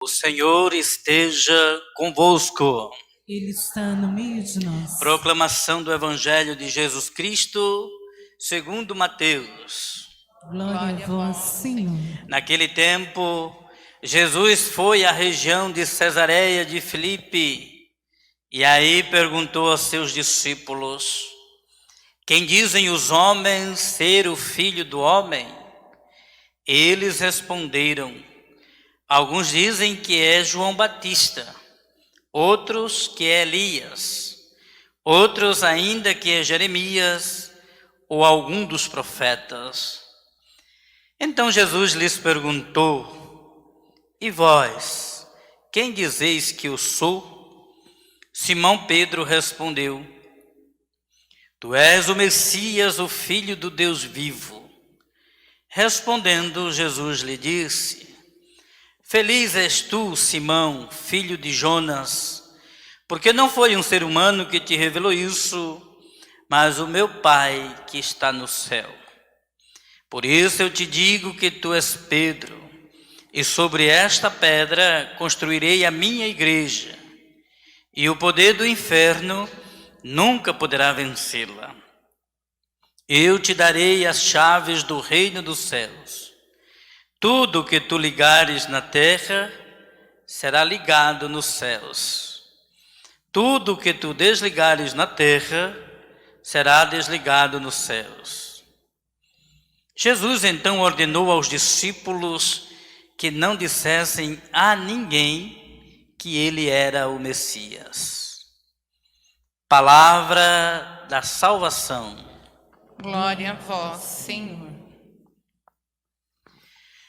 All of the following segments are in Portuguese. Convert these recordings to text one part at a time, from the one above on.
O Senhor esteja convosco. Ele está no meio de nós. Proclamação do Evangelho de Jesus Cristo, segundo Mateus. Glória a vós, Senhor. Naquele tempo, Jesus foi à região de Cesareia de Filipe e aí perguntou aos seus discípulos: quem dizem os homens ser o Filho do Homem? Eles responderam: alguns dizem que é João Batista, outros que é Elias, outros ainda que é Jeremias ou algum dos profetas. Então Jesus lhes perguntou: e vós, quem dizeis que eu sou? Simão Pedro respondeu: tu és o Messias, o Filho do Deus vivo. Respondendo, Jesus lhe disse: feliz és tu, Simão, filho de Jonas, porque não foi um ser humano que te revelou isso, mas o meu Pai que está no céu. Por isso eu te digo que tu és Pedro, e sobre esta pedra construirei a minha igreja, e o poder do inferno nunca poderá vencê-la. Eu te darei as chaves do reino dos céus. Tudo que tu ligares na terra será ligado nos céus. Tudo que tu desligares na terra será desligado nos céus. Jesus então ordenou aos discípulos que não dissessem a ninguém que ele era o Messias. Palavra da salvação. Glória a vós, Senhor.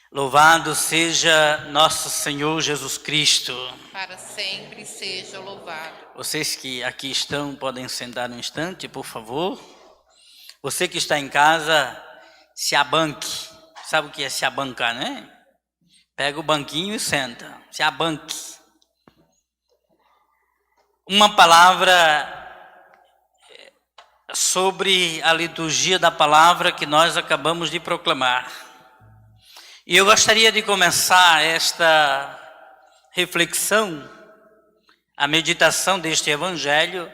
Louvado seja nosso Senhor Jesus Cristo. Para sempre seja louvado. Vocês que aqui estão podem sentar um instante, por favor. Você que está em casa, se abanque. Sabe o que é se abancar, né? Pega o banquinho e senta. Se abanque. Uma palavra sobre a liturgia da palavra que nós acabamos de proclamar. E eu gostaria de começar esta reflexão, a meditação deste evangelho,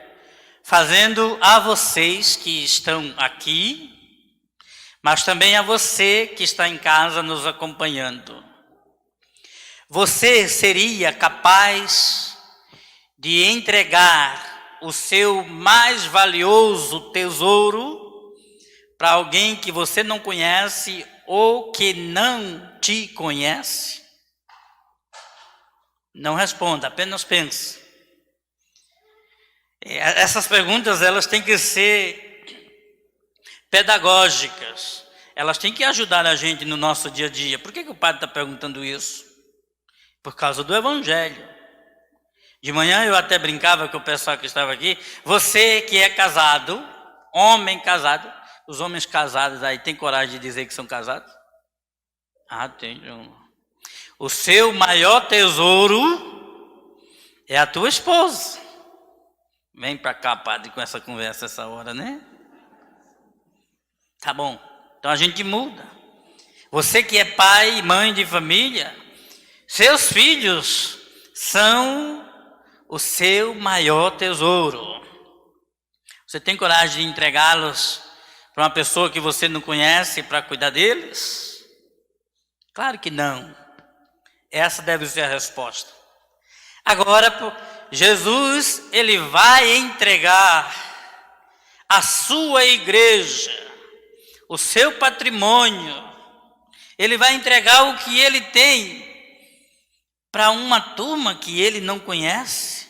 fazendo a vocês que estão aqui, mas também a você que está em casa nos acompanhando. Você seria capaz de entregar o seu mais valioso tesouro para alguém que você não conhece ou que não te conhece? Não responda, apenas pense. Essas perguntas, elas têm que ser pedagógicas. Elas têm que ajudar a gente no nosso dia a dia. Por que o padre está perguntando isso? Por causa do evangelho. De manhã eu até brincava com o pessoal que estava aqui. Você que é casado, homem casado, os homens casados aí têm coragem de dizer que são casados? Ah, tem. O seu maior tesouro é a tua esposa. Vem para cá, padre, com essa conversa essa hora, né? Tá bom. Então a gente muda. Você que é pai e mãe de família, seus filhos são o seu maior tesouro. Você tem coragem de entregá-los para uma pessoa que você não conhece para cuidar deles? Claro que não. Essa deve ser a resposta. Agora, Jesus, ele vai entregar a sua igreja, o seu patrimônio. Ele vai entregar o que ele tem para uma turma que ele não conhece.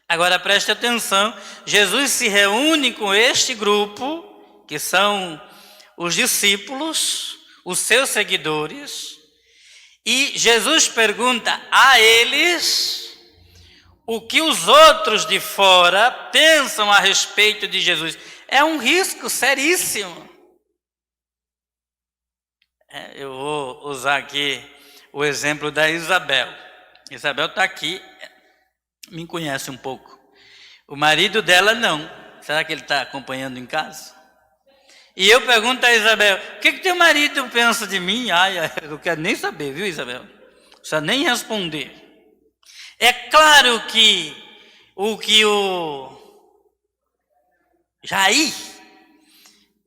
Agora preste atenção, Jesus se reúne com este grupo, que são os discípulos, os seus seguidores, e Jesus pergunta a eles o que os outros de fora pensam a respeito de Jesus. É um risco seríssimo. Eu vou usar aqui o exemplo da Isabel. Isabel está aqui, me conhece um pouco. O marido dela não. Será que ele está acompanhando em casa? E eu pergunto a Isabel: o que teu marido pensa de mim? Ai, eu não quero nem saber, viu, Isabel? precisa nem responder. É claro que o Jair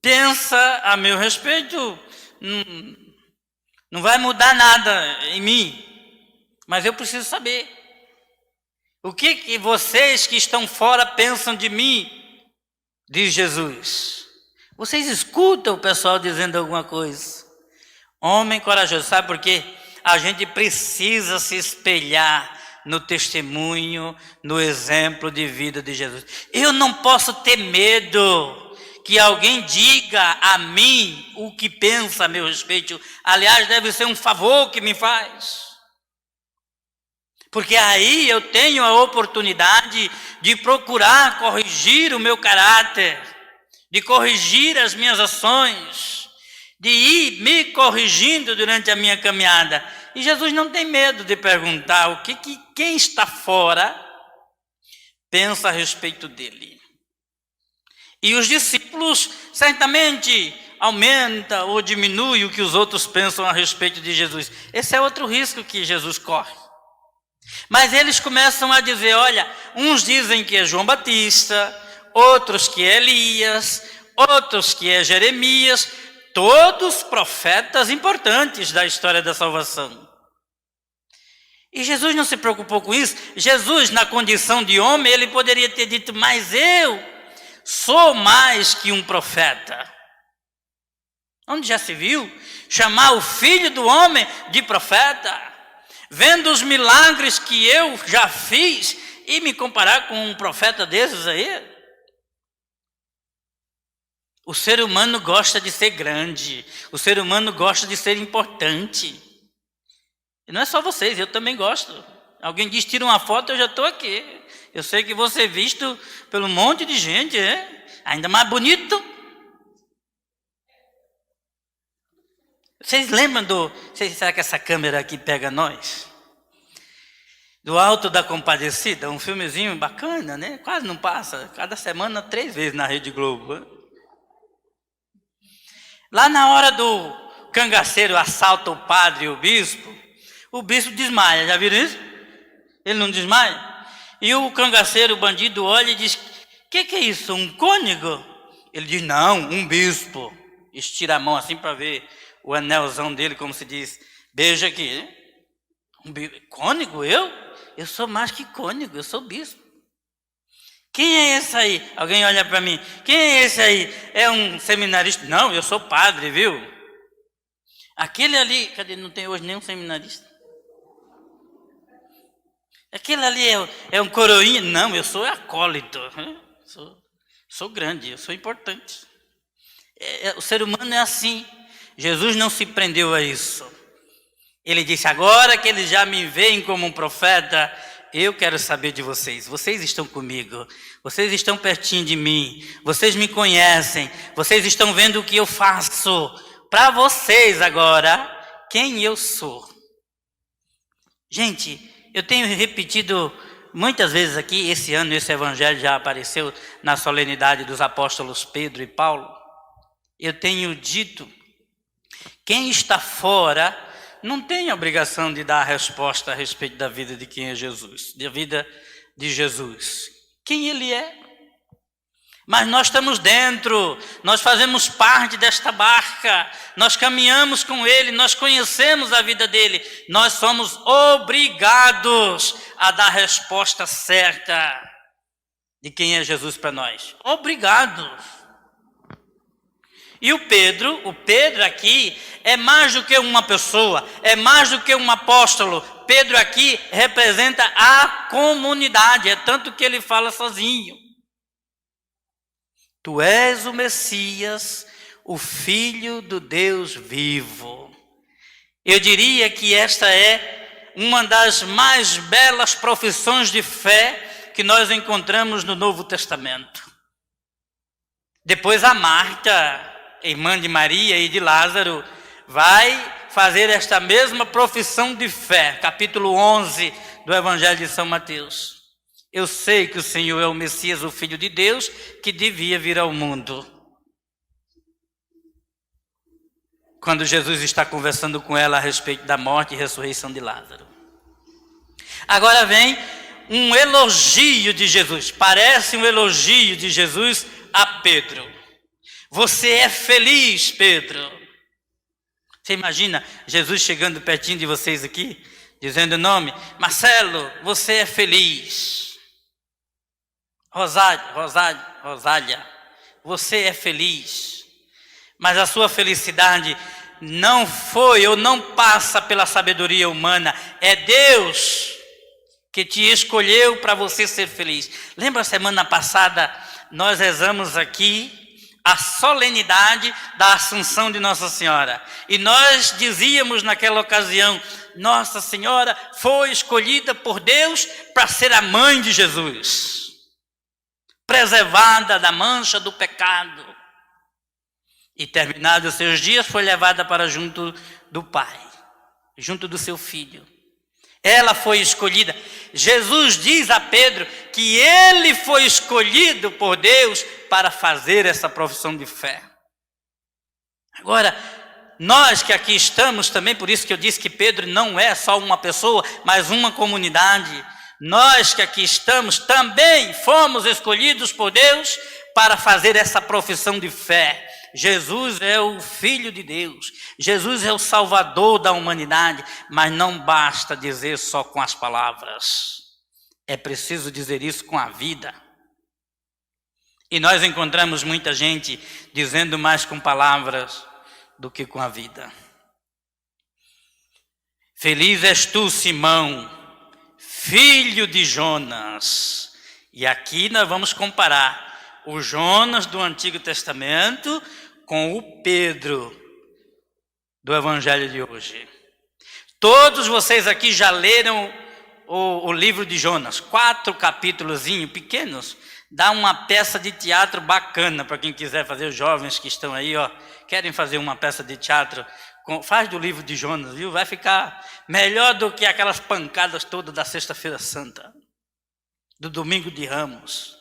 pensa a meu respeito não vai mudar nada em mim, mas eu preciso saber o que vocês que estão fora pensam de mim, diz Jesus. Vocês escutam o pessoal dizendo alguma coisa? Homem corajoso, sabe por quê? A gente precisa se espelhar no testemunho, no exemplo de vida de Jesus. Eu não posso ter medo que alguém diga a mim o que pensa a meu respeito. Aliás, deve ser um favor que me faz. Porque aí eu tenho a oportunidade de procurar corrigir o meu caráter, de corrigir as minhas ações, de ir me corrigindo durante a minha caminhada. E Jesus não tem medo de perguntar o que quem está fora pensa a respeito dele. E os discípulos certamente aumenta ou diminui o que os outros pensam a respeito de Jesus. Esse é outro risco que Jesus corre. Mas eles começam a dizer, olha, uns dizem que é João Batista, outros que é Elias, outros que é Jeremias, todos profetas importantes da história da salvação. E Jesus não se preocupou com isso. Jesus, na condição de homem, ele poderia ter dito, mas eu sou mais que um profeta. Onde já se viu chamar o filho do homem de profeta? Vendo os milagres que eu já fiz e me comparar com um profeta desses aí? O ser humano gosta de ser grande. O ser humano gosta de ser importante. E não é só vocês, eu também gosto. Alguém diz, tira uma foto, eu já estou aqui. Eu sei que vou ser visto pelo monte de gente, ainda mais bonito. Vocês lembram será que essa câmera aqui pega nós? Do Alto da Compadecida, um filmezinho bacana, né? Quase não passa, cada semana 3 vezes na Rede Globo. Lá na hora do cangaceiro assalta o padre e o bispo desmaia, já viram isso? Ele não desmaia? E o cangaceiro, o bandido, olha e diz, que é isso, um cônego? Ele diz, não, um bispo. Estira a mão assim para ver o anelzão dele, como se diz, beija aqui, né? Cônego, eu? Eu sou mais que cônego, eu sou bispo. Quem é esse aí? Alguém olha para mim, quem é esse aí? É um seminarista? Não, eu sou padre, viu? Aquele ali, cadê? Não tem hoje nenhum seminarista. Aquele ali é um coroinha? Não, eu sou acólito. Sou grande, eu sou importante. O ser humano é assim. Jesus não se prendeu a isso. Ele disse, agora que eles já me veem como um profeta, eu quero saber de vocês. Vocês estão comigo. Vocês estão pertinho de mim. Vocês me conhecem. Vocês estão vendo o que eu faço. Para vocês agora, quem eu sou. Gente, eu tenho repetido muitas vezes aqui, esse ano esse evangelho já apareceu na solenidade dos apóstolos Pedro e Paulo. Eu tenho dito, quem está fora não tem obrigação de dar a resposta a respeito da vida de quem é Jesus, da vida de Jesus. Quem ele é? Mas nós estamos dentro, nós fazemos parte desta barca, nós caminhamos com ele, nós conhecemos a vida dele, nós somos obrigados a dar a resposta certa de quem é Jesus para nós. Obrigados. E o Pedro aqui é mais do que uma pessoa, é mais do que um apóstolo. Pedro aqui representa a comunidade, é tanto que ele fala sozinho. Tu és o Messias, o Filho do Deus vivo. Eu diria que esta é uma das mais belas profissões de fé que nós encontramos no Novo Testamento. Depois a Marta, irmã de Maria e de Lázaro, vai fazer esta mesma profissão de fé, capítulo 11 do Evangelho de São Mateus. Eu sei que o Senhor é o Messias, o Filho de Deus, que devia vir ao mundo. quando Jesus está conversando com ela a respeito da morte e ressurreição de Lázaro. Agora vem um elogio de Jesus, parece um elogio de Jesus a Pedro. Você é feliz, Pedro. Você imagina Jesus chegando pertinho de vocês aqui, dizendo o nome: Marcelo, você é feliz. Rosália, você é feliz. Mas a sua felicidade não foi ou não passa pela sabedoria humana. É Deus que te escolheu para você ser feliz. Lembra, semana passada nós rezamos aqui a solenidade da Assunção de Nossa Senhora. E nós dizíamos naquela ocasião: Nossa Senhora foi escolhida por Deus para ser a mãe de Jesus, preservada da mancha do pecado. E terminados os seus dias, foi levada para junto do Pai, junto do seu Filho. Ela foi escolhida. Jesus diz a Pedro que ele foi escolhido por Deus para fazer essa profissão de fé. Agora, nós que aqui estamos também, por isso que eu disse que Pedro não é só uma pessoa, mas uma comunidade. Nós que aqui estamos também fomos escolhidos por Deus para fazer essa profissão de fé. Jesus é o Filho de Deus, Jesus é o Salvador da humanidade, mas não basta dizer só com as palavras, é preciso dizer isso com a vida. E nós encontramos muita gente dizendo mais com palavras do que com a vida. Feliz és tu, Simão, filho de Jonas. E aqui nós vamos comparar o Jonas do Antigo Testamento com o Pedro do Evangelho de hoje. Todos vocês aqui já leram o livro de Jonas, 4 capítulozinhos pequenos. Dá uma peça de teatro bacana para quem quiser fazer. Os jovens que estão aí, querem fazer uma peça de teatro, faz do livro de Jonas, viu? Vai ficar melhor do que aquelas pancadas todas da Sexta-feira Santa, do Domingo de Ramos.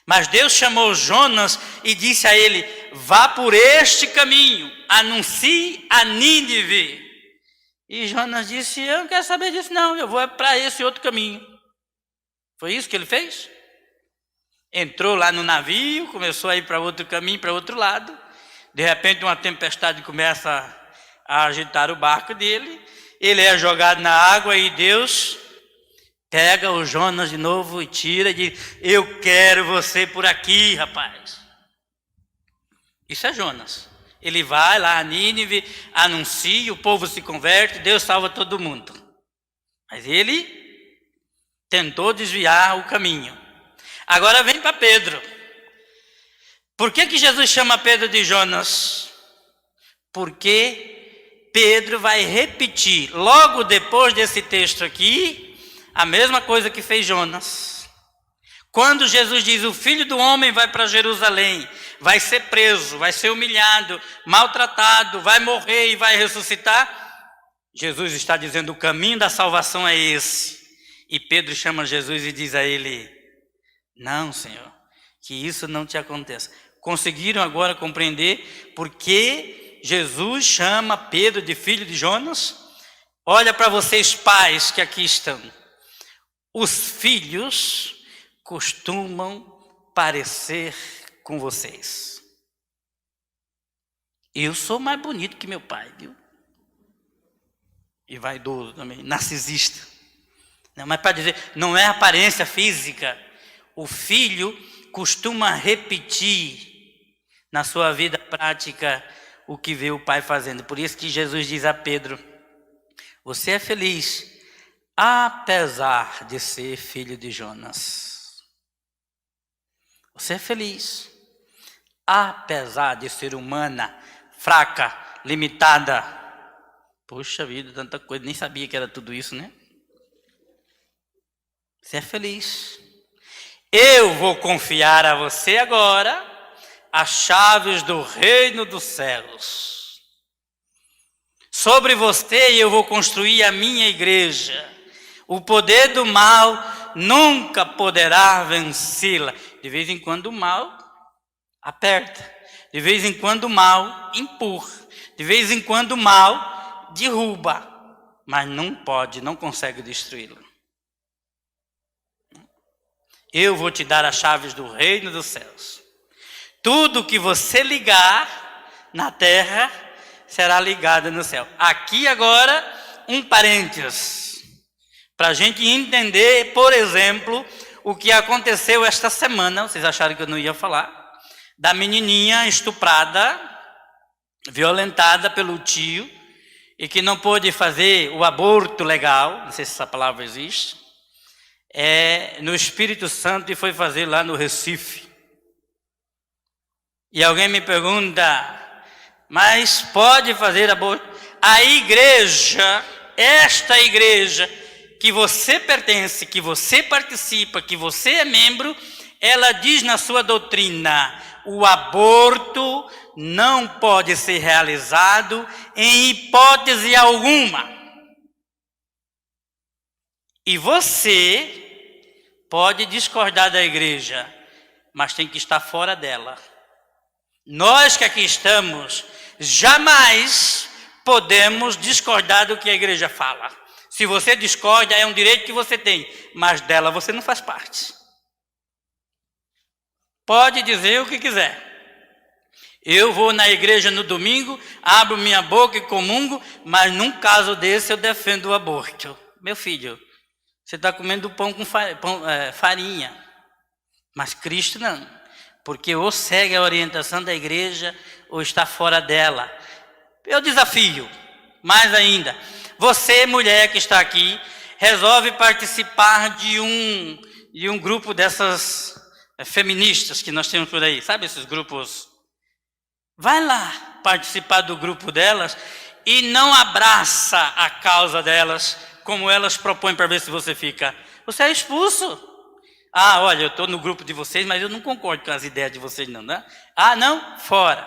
Mas Deus chamou Jonas e disse a ele: vá por este caminho, anuncie a Nínive. E Jonas disse: eu não quero saber disso não, eu vou para esse outro caminho. Foi isso que ele fez? Entrou lá no navio, começou a ir para outro caminho, para outro lado. De repente uma tempestade começa a agitar o barco dele. Ele é jogado na água e Deus pega o Jonas de novo e tira e diz: eu quero você por aqui, rapaz. Isso é Jonas. Ele vai lá a Nínive, anuncia, o povo se converte, Deus salva todo mundo. Mas ele tentou desviar o caminho. Agora vem para Pedro. Por que Jesus chama Pedro de Jonas? Porque Pedro vai repetir, logo depois desse texto aqui, a mesma coisa que fez Jonas. Quando Jesus diz: o Filho do Homem vai para Jerusalém, vai ser preso, vai ser humilhado, maltratado, vai morrer e vai ressuscitar, Jesus está dizendo: o caminho da salvação é esse. E Pedro chama Jesus e diz a ele: não, Senhor, que isso não te aconteça. Conseguiram agora compreender por que Jesus chama Pedro de filho de Jonas? Olha para vocês, pais que aqui estão. Os filhos costumam parecer com vocês. Eu sou mais bonito que meu pai, viu? E vaidoso também, narcisista. Não, mas para dizer, não é aparência física. O filho costuma repetir na sua vida prática o que vê o pai fazendo. Por isso que Jesus diz a Pedro: você é feliz, apesar de ser filho de Jonas. Você é feliz, apesar de ser humana, fraca, limitada. Poxa vida, tanta coisa, nem sabia que era tudo isso, né? Você é feliz. Eu vou confiar a você agora as chaves do reino dos céus. Sobre você eu vou construir a minha igreja. O poder do mal nunca poderá vencê-la. De vez em quando o mal aperta. De vez em quando o mal empurra. De vez em quando o mal derruba, mas não consegue destruí-lo. Eu vou te dar as chaves do reino dos céus. Tudo que você ligar na terra será ligado no céu. Aqui agora um parênteses, para a gente entender, por exemplo, o que aconteceu esta semana. Vocês acharam que eu não ia falar? Da menininha estuprada, violentada pelo tio, e que não pôde fazer o aborto legal, não sei se essa palavra existe, no Espírito Santo, e foi fazer lá no Recife. E alguém me pergunta, mas pode fazer aborto? A igreja, esta igreja que você pertence, que você participa, que você é membro, ela diz na sua doutrina: o aborto não pode ser realizado em hipótese alguma. E você pode discordar da igreja, mas tem que estar fora dela. Nós que aqui estamos, jamais podemos discordar do que a igreja fala. Se você discorda, é um direito que você tem, mas dela você não faz parte. Pode dizer o que quiser. Eu vou na igreja no domingo, abro minha boca e comungo, mas num caso desse eu defendo o aborto. Meu filho, você está comendo pão com farinha, mas Cristo não, porque ou segue a orientação da igreja ou está fora dela. Eu desafio, mais ainda, você mulher que está aqui, resolve participar de um grupo dessas feministas que nós temos por aí, sabe esses grupos? Vai lá participar do grupo delas e não abraça a causa delas, como elas propõem, para ver se você fica. Você é expulso. Ah, olha, eu estou no grupo de vocês, mas eu não concordo com as ideias de vocês não, né? Ah, não? Fora.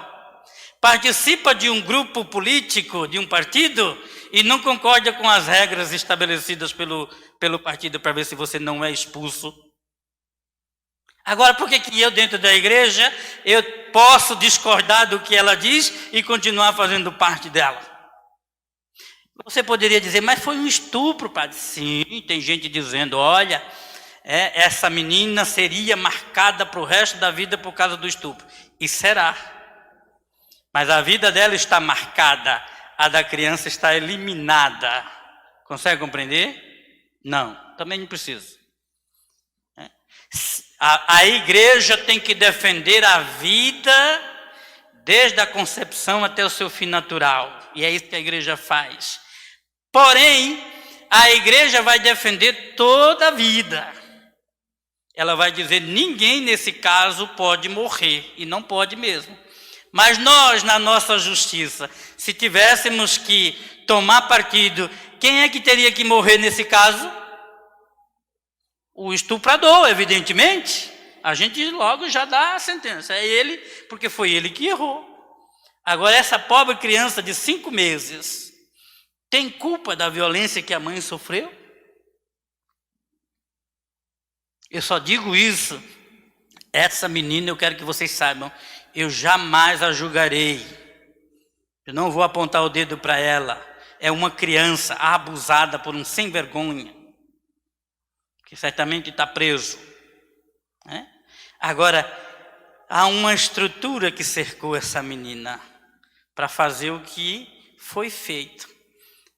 Participa de um grupo político, de um partido, e não concorda com as regras estabelecidas pelo partido, para ver se você não é expulso. Agora, por que eu dentro da igreja, eu posso discordar do que ela diz e continuar fazendo parte dela? Você poderia dizer, mas foi um estupro, padre. Sim, tem gente dizendo, olha, essa menina seria marcada para o resto da vida por causa do estupro. E será. Mas a vida dela está marcada, a da criança está eliminada. Consegue compreender? Não, também não precisa. A igreja tem que defender a vida desde a concepção até o seu fim natural. E é isso que a igreja faz. Porém, a igreja vai defender toda a vida. Ela vai dizer, ninguém nesse caso pode morrer, e não pode mesmo. Mas nós, na nossa justiça, se tivéssemos que tomar partido, quem é que teria que morrer nesse caso? O estuprador, evidentemente. A gente logo já dá a sentença. É ele, porque foi ele que errou. Agora, essa pobre criança de 5 meses tem culpa da violência que a mãe sofreu? Eu só digo isso. Essa menina, eu quero que vocês saibam, eu jamais a julgarei. Eu não vou apontar o dedo para ela. É uma criança abusada por um sem vergonha, que certamente está preso. Agora, há uma estrutura que cercou essa menina para fazer o que foi feito.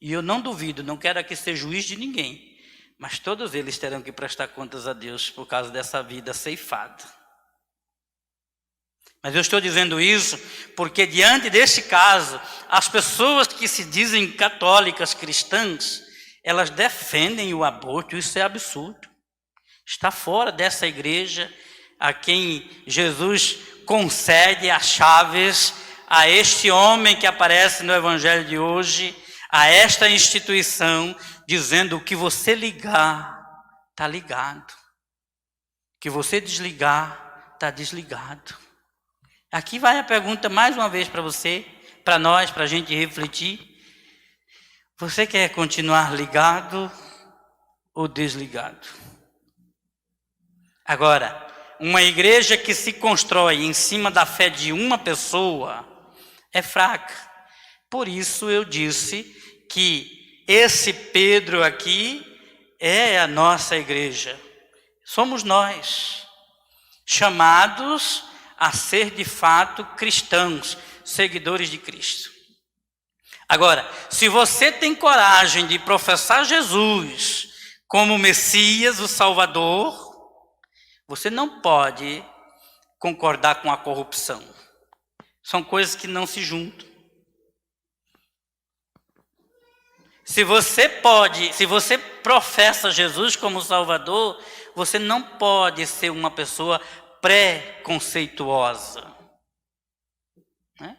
E eu não duvido, não quero aqui ser juiz de ninguém, mas todos eles terão que prestar contas a Deus por causa dessa vida ceifada. Mas eu estou dizendo isso porque diante desse caso, as pessoas que se dizem católicas, cristãs, elas defendem o aborto. Isso é absurdo. Está fora dessa igreja a quem Jesus concede as chaves, a este homem que aparece no evangelho de hoje, a esta instituição, dizendo o que você ligar, está ligado. O que você desligar, está desligado. Aqui vai a pergunta mais uma vez para você, para nós, para a gente refletir. Você quer continuar ligado ou desligado? Agora, uma igreja que se constrói em cima da fé de uma pessoa é fraca. Por isso eu disse que esse Pedro aqui é a nossa igreja. Somos nós, chamados a ser de fato cristãos, seguidores de Cristo. Agora, se você tem coragem de professar Jesus como o Messias, o Salvador, você não pode concordar com a corrupção. São coisas que não se juntam. Se você professa Jesus como Salvador, você não pode ser uma pessoa preconceituosa. Né?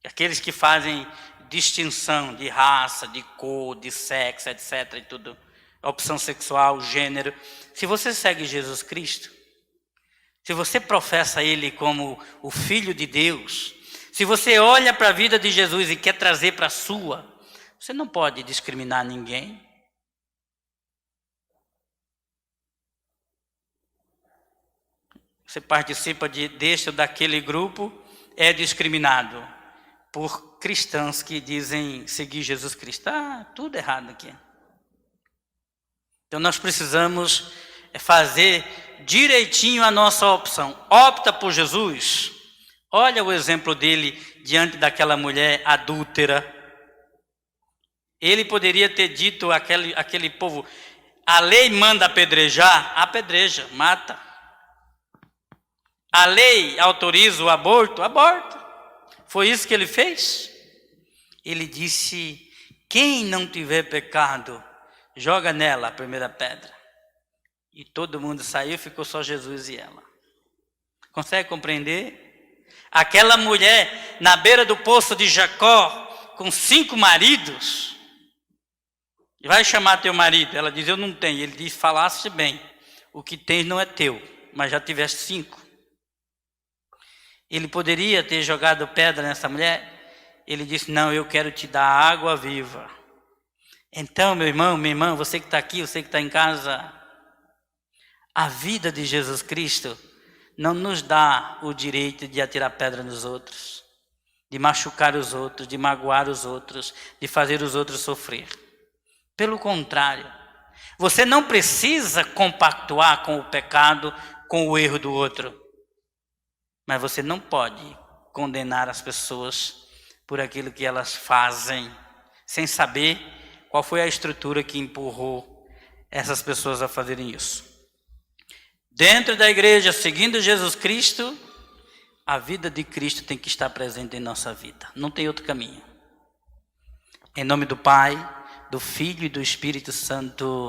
Aqueles que fazem distinção de raça, de cor, de sexo, etc. e tudo, opção sexual, gênero. Se você segue Jesus Cristo, se você professa Ele como o Filho de Deus, se você olha para a vida de Jesus e quer trazer para a sua, você não pode discriminar ninguém. Você participa deste ou daquele grupo, é discriminado por cristãos que dizem seguir Jesus Cristo. Tudo errado aqui. Então nós precisamos fazer direitinho a nossa opção. Opta por Jesus. Olha o exemplo dele diante daquela mulher adúltera. Ele poderia ter dito àquele povo: a lei manda apedrejar, apedreja, mata. A lei autoriza o aborto, aborta. Foi isso que ele fez? Ele disse: quem não tiver pecado, joga nela a primeira pedra. E todo mundo saiu, ficou só Jesus e ela. Consegue compreender? Aquela mulher na beira do poço de Jacó, com 5 maridos, vai chamar teu marido. Ela diz: eu não tenho. Ele diz: falaste bem, o que tens não é teu, mas já tiveste 5. Ele poderia ter jogado pedra nessa mulher. Ele disse: não, eu quero te dar água viva. Então, meu irmão, minha irmã, você que está aqui, você que está em casa, a vida de Jesus Cristo não nos dá o direito de atirar pedra nos outros, de machucar os outros, de magoar os outros, de fazer os outros sofrer. Pelo contrário, você não precisa compactuar com o pecado, com o erro do outro. Mas você não pode condenar as pessoas por aquilo que elas fazem, sem saber qual foi a estrutura que empurrou essas pessoas a fazerem isso. Dentro da igreja, seguindo Jesus Cristo, a vida de Cristo tem que estar presente em nossa vida. Não tem outro caminho. Em nome do Pai, do Filho e do Espírito Santo.